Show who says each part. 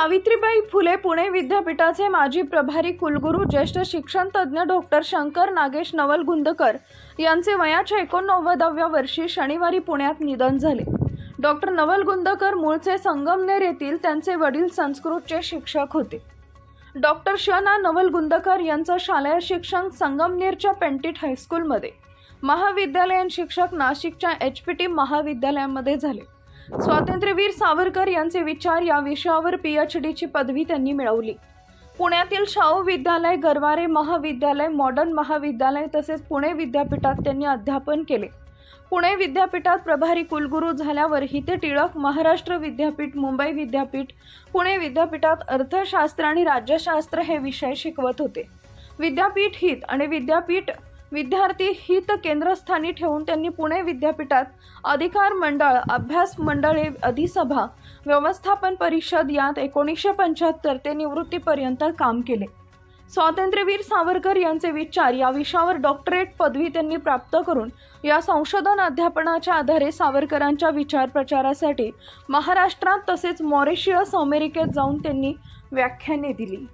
Speaker 1: सावित्रीबाई फुले पुणे विद्यापीठाचे माजी प्रभारी कुलगुरू ज्येष्ठ शिक्षणतज्ञ डॉक्टर शंकर नागेश नवलगुंदकर यांचे वयाच्या 89व्या वर्षी शनिवारी पुण्यात निधन झाले। डॉक्टर नवलगुंदकर मूळचे संगमनेर येथील, त्यांचे वडील संस्कृतचे शिक्षक होते। डॉक्टर शना नवलगुंदकर यांचं शालेय शिक्षण संगमनेरच्या पेंटिट हायस्कूलमध्ये, महाविद्यालयीन शिक्षक नाशिकच्या HPT महाविद्यालयामध्ये झाले। स्वातंत्र्यवीर सावरकर यांचे विचार या विषयावर PhD ची पदवी त्यांनी मिळवली। पुण्यातील शाहू विद्यालय, गरवारे महाविद्यालय, मॉडर्न महाविद्यालय तसेच पुणे विद्यापीठात त्यांनी अध्यापन केले। पुणे विद्यापीठात प्रभारी कुलगुरू झाल्यावरही ते टिळक महाराष्ट्र विद्यापीठ, मुंबई विद्यापीठ, पुणे विद्यापीठात अर्थशास्त्र आणि राज्यशास्त्र हे विषय शिकवत होते। विद्यापीठ हित आणि विद्यार्थी हित केंद्रस्थानी ठेवून त्यांनी पुणे विद्यापीठात अधिकार मंडळ, अभ्यास मंडळे, अधिसभा, व्यवस्थापन परिषद यात 1975 ते निवृत्तीपर्यंत काम केले। स्वातंत्र्यवीर सावरकर यांचे विचार या विषयावर डॉक्टरेट पदवी त्यांनी प्राप्त करून या संशोधन अध्यापनाच्या आधारे सावरकरांच्या विचार प्रचारासाठी महाराष्ट्रात तसेच मॉरिशस, अमेरिकेत जाऊन त्यांनी व्याख्याने दिली।